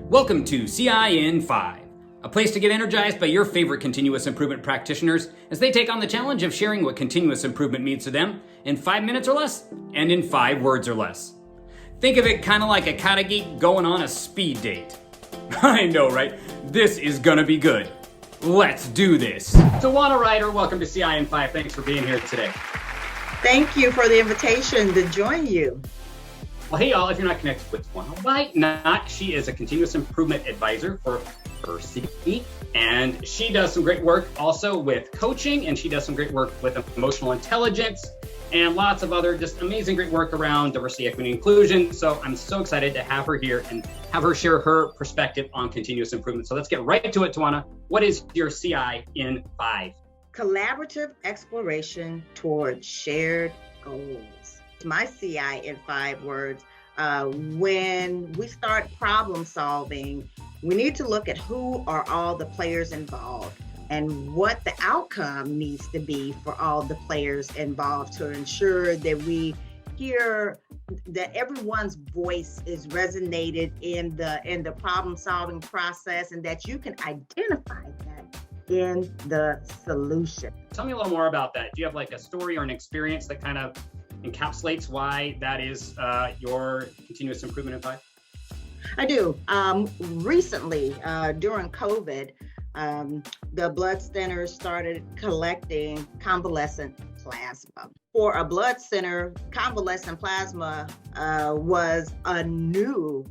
Welcome to CI in 5, a place to get energized by your favorite continuous improvement practitioners as they take on the challenge of sharing what continuous improvement means to them in 5 minutes or less and in 5 words or less. Think of it kind of like a kata geek going on a speed date. I know, right? This is gonna be good. Let's do this. Tajuana, Ryder, welcome to CI in 5. Thanks for being here today. Thank you for the invitation to join you. Well, hey y'all, if you're not connected with Tajuana, why not? She is a continuous improvement advisor for City, and she does some great work also with coaching, and she does some great work with emotional intelligence and lots of other just amazing great work around diversity, equity, and inclusion. So I'm so excited to have her here and have her share her perspective on continuous improvement. So let's get right to it, Tajuana. What is your CI in 5? Collaborative exploration towards shared goals. My CI in 5 words, when we start problem solving, we need to look at who are all the players involved and what the outcome needs to be for all the players involved to ensure that we hear that everyone's voice is resonated in the problem solving process, and that you can identify that in the solution. Tell me a little more about that. Do you have like a story or an experience that kind of encapsulates why that is your continuous improvement in 5? I do. Recently, during COVID, the blood centers started collecting convalescent plasma. For a blood center, convalescent plasma was a new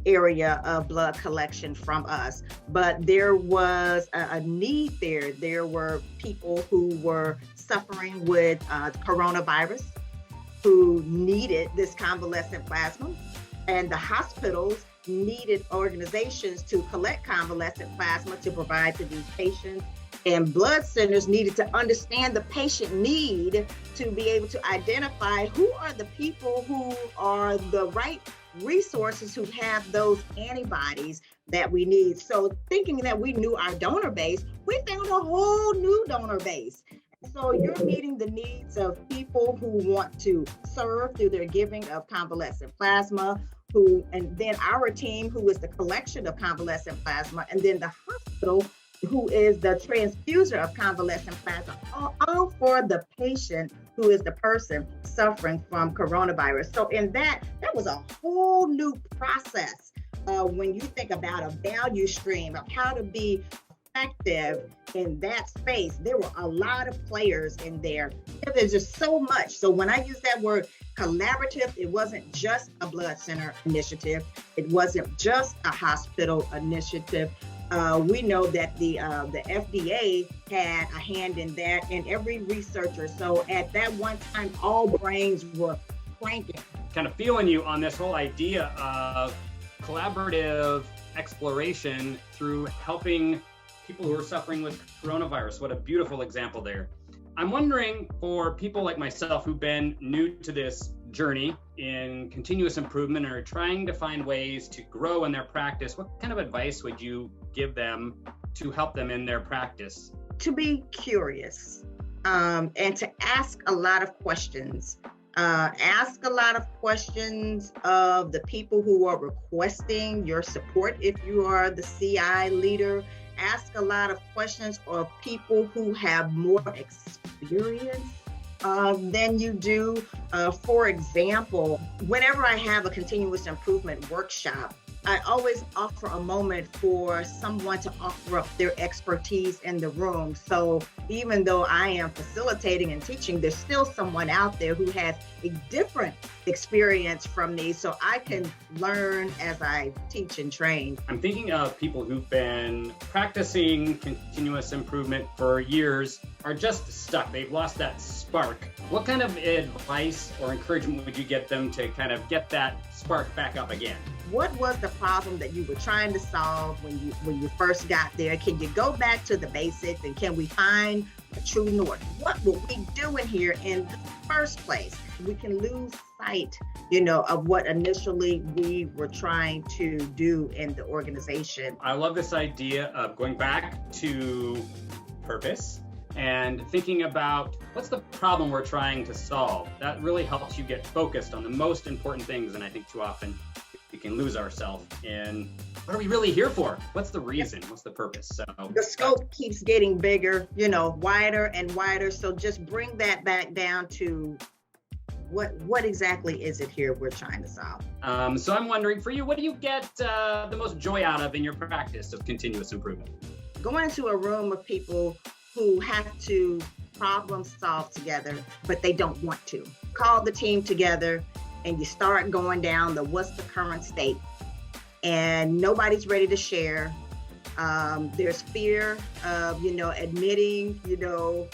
area of blood collection from us, but there was a need there. There were people who were suffering with coronavirus who needed this convalescent plasma, and the hospitals needed organizations to collect convalescent plasma to provide to these patients, and blood centers needed to understand the patient need to be able to identify who are the people who are the right resources who have those antibodies that we need. So thinking that we knew our donor base, we found a whole new donor base. So you're meeting the needs of people who want to serve through their giving of convalescent plasma, and then our team, who is the collection of convalescent plasma, and then the hospital, who is the transfuser of convalescent plasma, all for the patient who is the person suffering from coronavirus. So in that was a whole new process when you think about a value stream of how to be effective in that space. There were a lot of players in there. There's just so much. So when I use that word collaborative, it wasn't just a blood center initiative. It wasn't just a hospital initiative. We know that the FDA had a hand in that, and every researcher. So at that one time, all brains were cranking. Kind of feeling you on this whole idea of collaborative exploration through helping people who are suffering with coronavirus. What a beautiful example there. I'm wondering, for people like myself who've been new to this journey in continuous improvement and are trying to find ways to grow in their practice, what kind of advice would you give them to help them in their practice? To be curious and to ask a lot of questions. Ask a lot of questions of the people who are requesting your support if you are the CI leader. Ask a lot of questions of people who have more experience than you do. For example, whenever I have a continuous improvement workshop, I always offer a moment for someone to offer up their expertise in the room. So even though I am facilitating and teaching, there's still someone out there who has a different experience from me, so I can learn as I teach and train. I'm thinking of people who've been practicing continuous improvement for years, are just stuck. They've lost that spark. What kind of advice or encouragement would you get them to kind of get that spark back up again? What was the problem that you were trying to solve when you first got there? Can you go back to the basics, and can we find a true north? What were we doing here in the first place? We can lose sight, of what initially we were trying to do in the organization. I love this idea of going back to purpose and thinking about what's the problem we're trying to solve. That really helps you get focused on the most important things. And I think too often we can lose ourselves in what are we really here for? What's the reason? What's the purpose? So the scope keeps getting bigger, wider and wider. So just bring that back down to what exactly is it here we're trying to solve? So I'm wondering for you, what do you get the most joy out of in your practice of continuous improvement? Going into a room of people who have to problem solve together, but they don't want to. Call the team together and you start going down what's the current state, and nobody's ready to share. There's fear of, admitting, who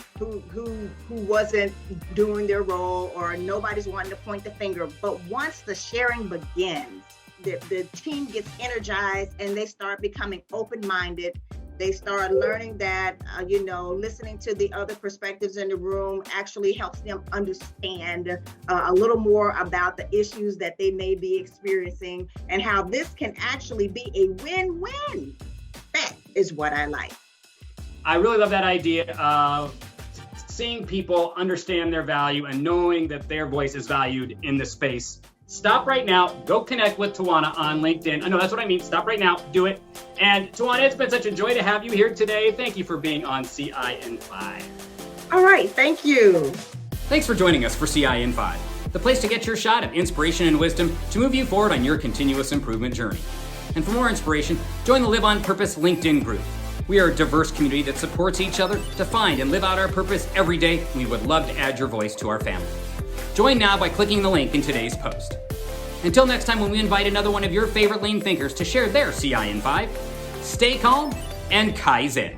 wasn't doing their role, or nobody's wanting to point the finger. But once the sharing begins, the team gets energized and they start becoming open-minded. They start learning that, listening to the other perspectives in the room actually helps them understand a little more about the issues that they may be experiencing and how this can actually be a win-win. That is what I like. I really love that idea of seeing people understand their value and knowing that their voice is valued in the space. Stop right now. Go connect with Tajuana on LinkedIn. I know that's what I mean. Stop right now. Do it. And Tajuana, it's been such a joy to have you here today. Thank you for being on CI in 5. All right. Thank you. Thanks for joining us for CI in 5, the place to get your shot of inspiration and wisdom to move you forward on your continuous improvement journey. And for more inspiration, join the Live on Purpose LinkedIn group. We are a diverse community that supports each other to find and live out our purpose every day. We would love to add your voice to our family. Join now by clicking the link in today's post. Until next time, when we invite another one of your favorite lean thinkers to share their CI in 5, stay calm and Kaizen.